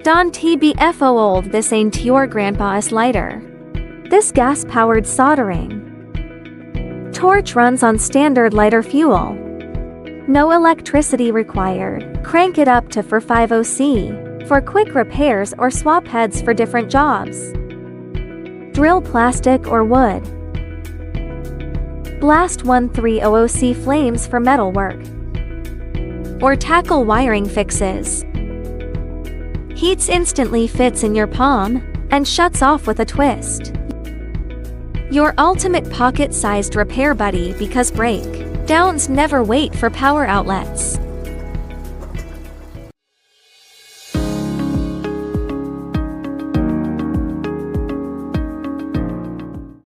Don't TBFO old, this ain't your grandpa's lighter. This gas-powered soldering torch runs on standard lighter fuel. No electricity required. Crank it up to 450C for quick repairs or swap heads for different jobs. Drill plastic or wood. Blast 1300C flames for metal work. Or tackle wiring fixes. Heats instantly, fits in your palm and shuts off with a twist. Your ultimate pocket-sized repair buddy, because breakdowns never wait for power outlets.